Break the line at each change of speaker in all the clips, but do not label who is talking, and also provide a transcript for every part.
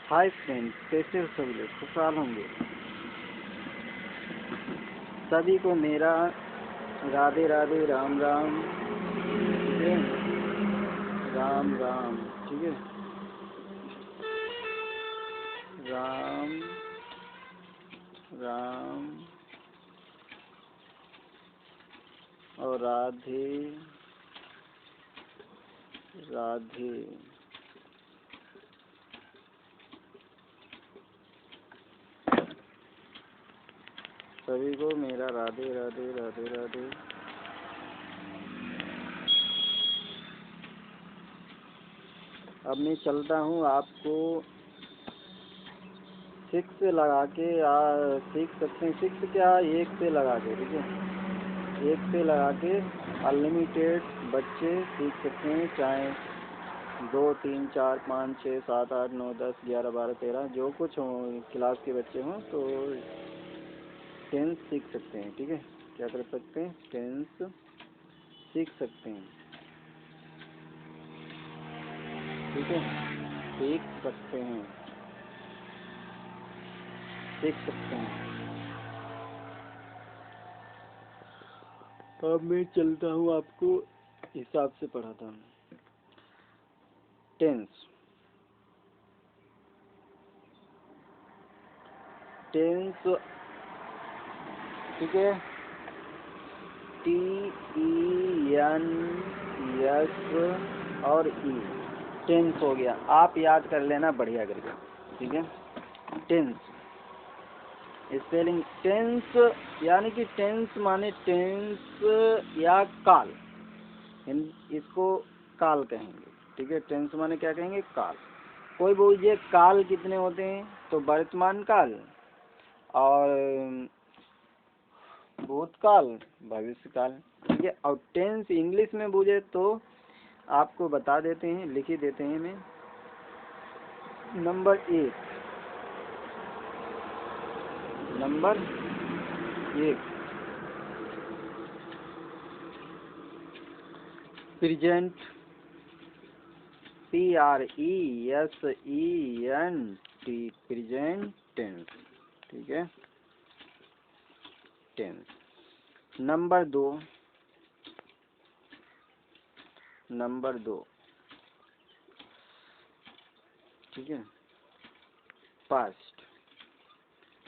Hi friends, कैसे हो सभी लोग? खुशहाल होंगे। सभी को मेरा राधे राधे, राम राम। ठीक है, राम राम। ठीक है, राम राम और राधे राधे। सभी को मेरा राधे राधे, राधे राधे। अब मैं चलता हूँ, आपको 6 से लगा के सीख सकते हैं। 6 क्या, 1 से लगा के, ठीक है, 1 से लगा के अनलिमिटेड बच्चे सीख सकते हैं। चाहे 2, 3, 4, 5, 6, 7, 8, 9, 10, 11, 12, 13 जो कुछ हो क्लास के बच्चे हों तो टेंस सीख सकते हैं। ठीक है, क्या कर सकते हैं? टेंस सीख सकते हैं। ठीक है, सीख सकते हैं, सीख सकते हैं। अब मैं चलता हूँ, आपको हिसाब से पढ़ाता हूँ। टेंस, टेंस, ठीक है, TENS और E, टेंस हो गया। आप याद कर लेना बढ़िया करके। ठीक है, टेंस स्पेलिंग। टेंस यानी कि टेंस माने टेंस या काल, इसको काल कहेंगे। ठीक है, टेंस माने क्या कहेंगे? काल। कोई बोलिए काल कितने होते हैं? तो वर्तमान काल और भूतकाल, भविष्य काल। ठीक है, और टेंस इंग्लिश में पूछे तो आपको बता देते हैं, लिख ही देते हैं। मैं number 1, present, PRESENT, present tense. ठीक है, टेंस। नंबर 2, ठीक है, past,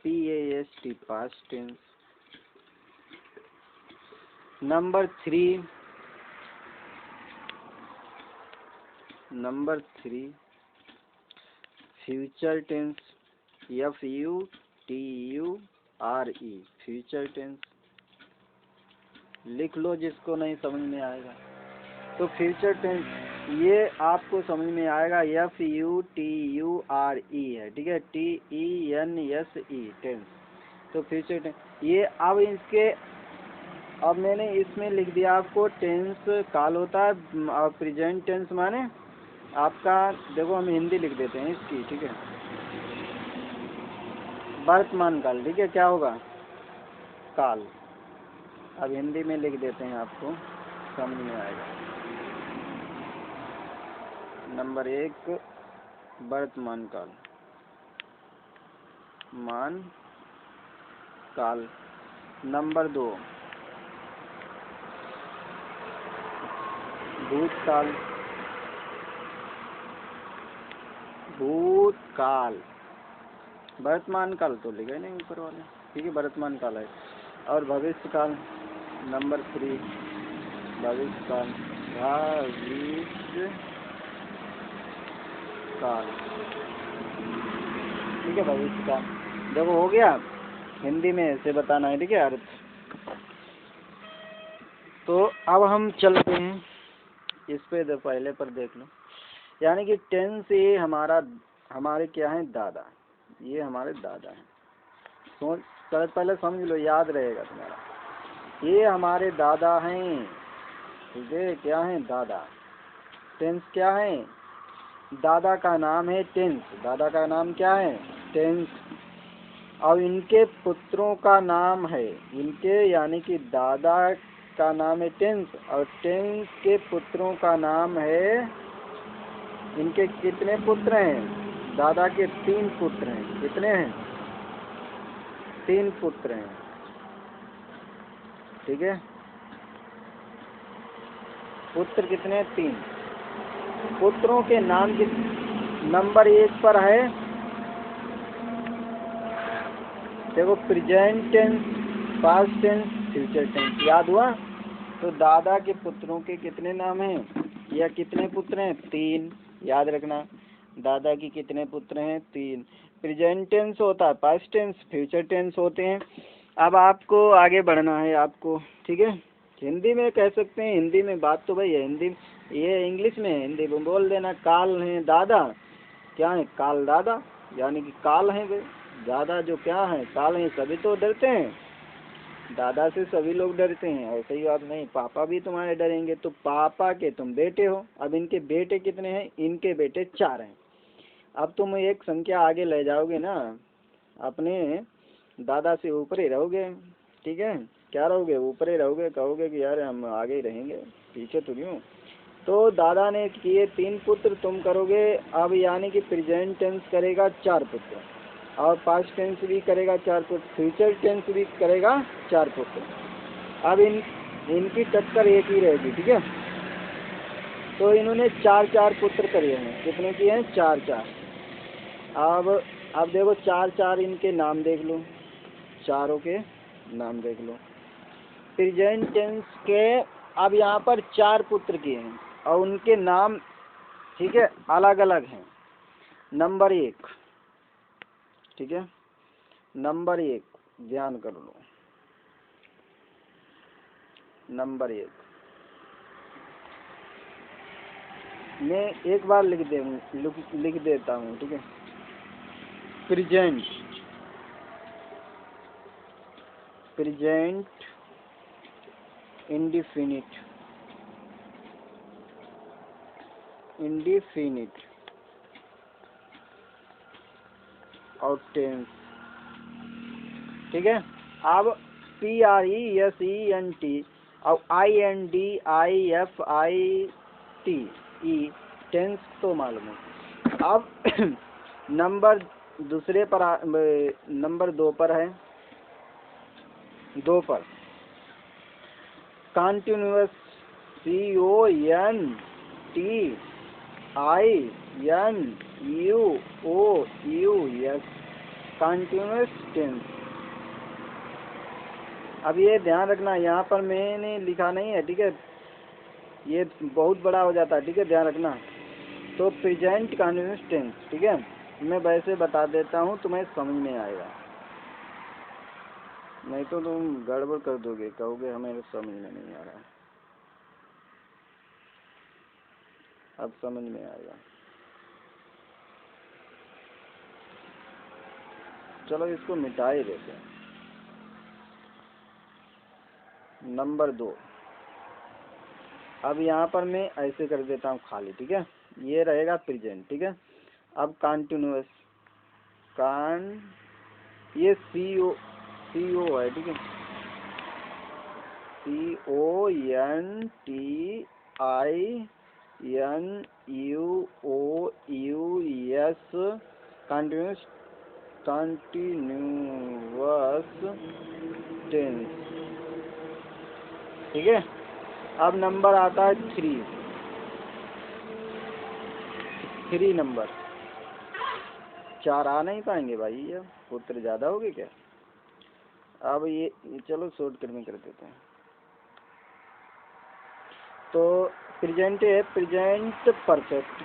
PAST, past tense. Number 3, future tense, FUTURE, future tense. लिख लो जिसको नहीं समझ में आएगा। तो फ्यूचर टेंस ये आपको समझ में आएगा, FUTURE है। ठीक है, TENSE, टेंस। तो फ्यूचर टेंस ये। अब मैंने इसमें लिख दिया आपको, टेंस काल होता है और प्रेजेंट टेंस माने आपका, देखो हम हिंदी लिख देते हैं इसकी। ठीक है, वर्तमान काल। ठीक है, क्या होगा? काल। अब हिंदी में लिख देते हैं, आपको समझ में आएगा। नंबर 1 वर्तमान काल, मान काल। नंबर 2 भूतकाल, वर्तमान काल तो लिखा नहीं ऊपर वाले। ठीक है, वर्तमान काल है। और भविष्य काल, नंबर 3 भविष्य काल, ठीक है, भविष्य काल। देखो हो गया, हिंदी में ऐसे बताना है। ठीक है, अर्थ। तो अब हम चलते हैं इस पे, पहले पर देख लो। यानी कि टेंस ये हमारे क्या है? दादा। ये हमारे दादा हैं। सोच पहले समझ लो, याद रहेगा तुम्हारा। ये हमारे दादा हैं। ठीक है, क्या है? दादा। टेंस क्या है? दादा का नाम है टेंस। दादा का नाम क्या है? टेंस। और इनके पुत्रों का नाम है, इनके यानी कि दादा का नाम है टेंस, और टेंस के पुत्रों का नाम है, इनके कितने पुत्र हैं? दादा के 3 पुत्र हैं। कितने हैं? 3 पुत्र हैं। ठीक है, पुत्र कितने हैं? 3। पुत्रों के नाम के नंबर 1 पर है, देखो, present tense, past tense, future tense. याद हुआ? तो दादा के पुत्रों के कितने नाम हैं या कितने पुत्र हैं? 3। याद रखना, दादा की कितने पुत्र हैं? 3। प्रेजेंट टेंस होता है, पास्ट टेंस, फ्यूचर टेंस होते हैं। अब आपको आगे बढ़ना है आपको, ठीक है। हिंदी में कह सकते हैं, हिंदी में बात तो भाई है, हिंदी ये इंग्लिश में है, हिंदी में बोल देना। काल है दादा, क्या है? काल दादा, यानी कि काल है वे दादा, जो क्या है? काल है। सभी तो डरते हैं, दादा से सभी लोग डरते हैं, ऐसे ही बात नहीं, पापा भी तुम्हारे डरेंगे। तो पापा के तुम बेटे हो। अब इनके बेटे कितने हैं? इनके बेटे 4 हैं। अब तुम एक संख्या आगे ले जाओगे ना, अपने दादा से ऊपर ही रहोगे, ठीक है। क्या रहोगे? ऊपर ही रहोगे, कहोगे कि यार हम आगे ही रहेंगे, पीछे तो क्यों। तो दादा ने किए 3 पुत्र, तुम करोगे अब, यानी कि प्रेजेंट टेंस करेगा 4 पुत्र, और पास्ट टेंस भी करेगा 4 पुत्र, फ्यूचर टेंस भी करेगा 4 पुत्र। अब इनकी टक्कर एक ही रहेगी, ठीक है। तो इन्होंने 4 पुत्र करे हैं। कितने किए हैं? 4। अब देखो 4 इनके नाम देख लो, चारों के नाम देख लो। प्रेजेंट टेंस के अब यहाँ पर 4 पुत्र किए हैं और उनके नाम, ठीक है, अलग अलग हैं। नंबर 1, ठीक है, नंबर 1 ध्यान कर लो। नंबर 1 मैं एक बार लिख देता हूँ, ठीक है। प्रेजेंट, प्रेजेंट इंडिफिनिट, इंडिफिनिट और टेंस, ठीक है। अब PRESENT और INDIFIT टेंस तो मालूम है। अब नंबर 2 पर है, 2 पर कंटिन्यूअस, CONTINUOUS, कंटिन्यूअस टेंस। अब ये ध्यान रखना, यहाँ पर मैंने लिखा नहीं है, ठीक है, ये बहुत बड़ा हो जाता है, ठीक है, ध्यान रखना। तो प्रेजेंट कंटिन्यूअस टेंस, ठीक है, मैं वैसे बता देता हूँ, तुम्हें समझ में आएगा, नहीं तो तुम गड़बड़ कर दोगे, कहोगे हमें समझ में नहीं आ रहा। अब समझ में आएगा। चलो इसको मिटा ही देते हैं। नंबर 2, अब यहाँ पर मैं ऐसे कर देता हूँ खाली, ठीक है, ये रहेगा प्रेजेंट, ठीक है। अब कंटिन्यूअस, ये CO है, ठीक है, CONTINUOUS, कंटिन्यूअस टेंस, ठीक है। अब नंबर आता है 3 नंबर। 4 आ नहीं पाएंगे भाई, ये पुत्र ज़्यादा हो गए क्या? अब ये चलो शॉर्टकट में कर देते हैं। तो प्रेजेंट है, present perfect,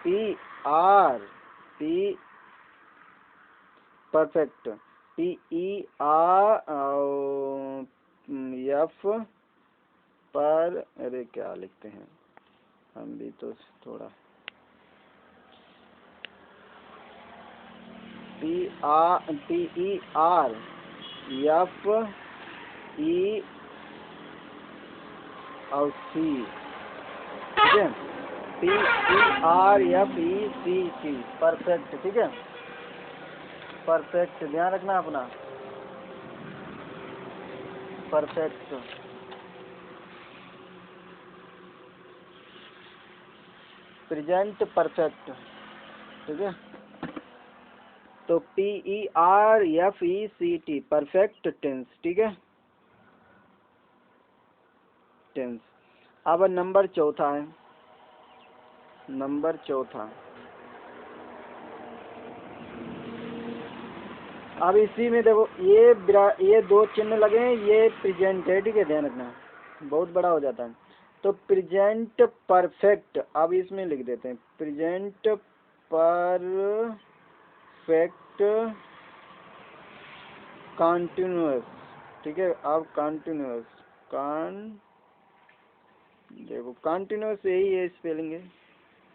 PR perfect, PERF पर, अरे क्या लिखते हैं हम भी तो थोड़ा, PERF और C, ठीक है, PERFECT, परफेक्ट, ठीक है, परफेक्ट, ध्यान रखना अपना, परफेक्ट। प्रेजेंट परफेक्ट, ठीक है। तो PERFECT परफेक्ट टेंस, ठीक है, टेंस। अब नंबर चौथा है, नंबर चौथा। अब इसी में देखो ये दो चिन्ह लगे हैं, ये प्रेजेंट है, ठीक है, ध्यान रखना, बहुत बड़ा हो जाता है। तो प्रेजेंट परफेक्ट, अब इसमें लिख देते हैं प्रेजेंट परफेक्ट कंटिन्यूअस, ठीक है। अब कंटिन्यूअस, देखो कंटिन्यूअस यही है स्पेलिंग है,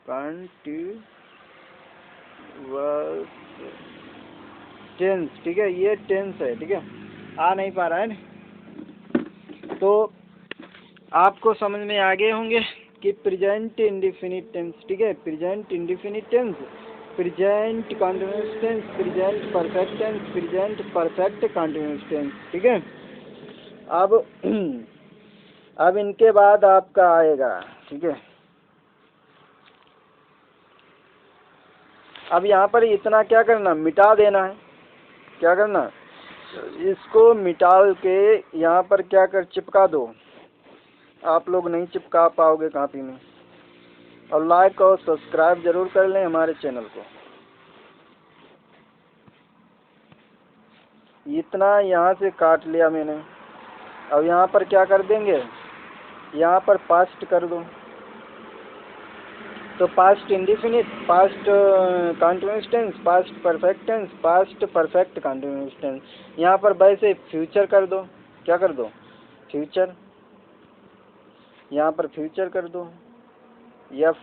कंटिन्यूअस टेंस, ठीक है, ये टेंस है, ठीक है। आ नहीं पा रहा है ना, तो आपको समझ में आ गए होंगे कि प्रेजेंट इंडेफिनिट टेंस, ठीक है, present indefinite tense, present continuous tense, present perfect tense, present perfect continuous tense, ठीक है। अब इनके बाद आपका आएगा, ठीक है। अब यहाँ पर इतना क्या करना, मिटा देना है, क्या करना, इसको मिटा के यहाँ पर क्या कर चिपका दो। आप लोग नहीं चिपका पाओगे कॉपी में। और लाइक और सब्सक्राइब जरूर कर लें हमारे चैनल को। इतना यहाँ से काट लिया मैंने। अब यहाँ पर क्या कर देंगे, यहाँ पर पास्ट कर दो। तो past indefinite, past continuous tense, past perfect tense, past perfect continuous tense. यहाँ पर वैसे फ्यूचर कर दो, क्या कर दो, फ्यूचर, यहाँ पर फ्यूचर कर दो, FUTURE,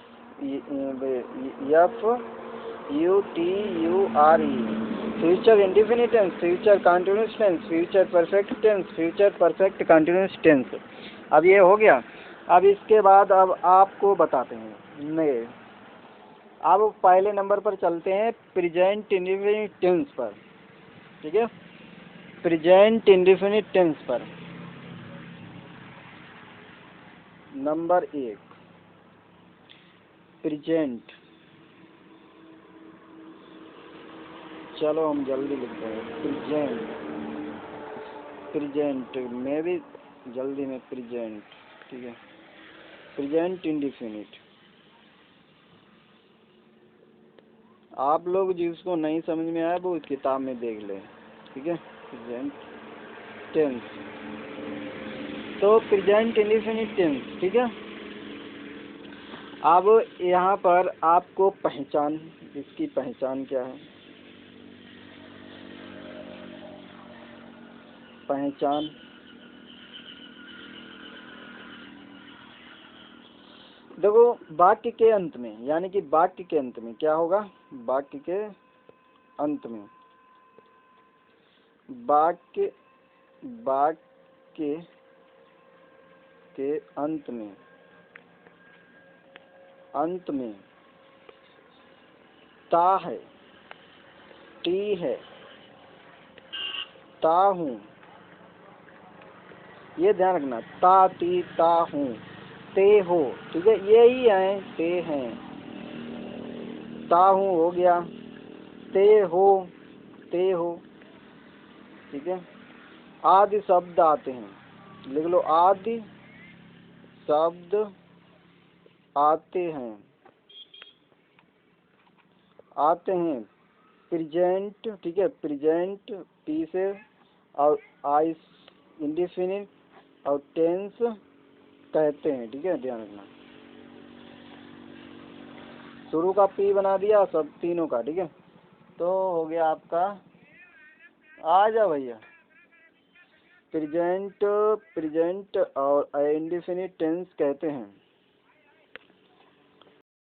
future indefinite tense, future continuous tense, future perfect tense, future perfect continuous tense. अब ये हो गया। अब इसके बाद अब आपको बताते हैं नए। अब पहले नंबर पर चलते हैं प्रेजेंट इंडेफिनिट टेंस पर, ठीक है, प्रेजेंट इंडेफिनिट टेंस पर। नंबर 1 प्रेजेंट, चलो हम जल्दी लिखते हैं प्रेजेंट, प्रेजेंट में भी जल्दी में प्रेजेंट, ठीक है, प्रेजेंट इंडेफिनिट। आप लोग जिसको नहीं समझ में आया वो किताब में देख ले, ठीक है। प्रेजेंट टेंस, तो प्रेजेंट इंडेफिनिट टेंस, ठीक है। अब यहाँ पर आपको पहचान, इसकी पहचान क्या है, पहचान, देखो वाक्य के अंत में, यानी कि वाक्य के अंत में क्या होगा, वाक्य के अंत में, वाक्य के अंत में, अंत में ता है, टी है, ता हूँ, ये ध्यान रखना, ता ती ता हूँ, ते हो, ठीक है, यही है, ते हैं, ता हूँ हो गया, ते हो, ठीक है। आदि शब्द आते हैं, लिख लो, आदि शब्द आते हैं, प्रेजेंट, ठीक है, प्रेजेंट पी से, और आई इंडेफिनिट और टेंस कहते हैं, ठीक है, ध्यान रखना। शुरू का पी बना दिया सब तीनों का, ठीक है। तो हो गया आपका, आ जाओ भैया, प्रेजेंट और इंडेफिनिट टेंस कहते हैं।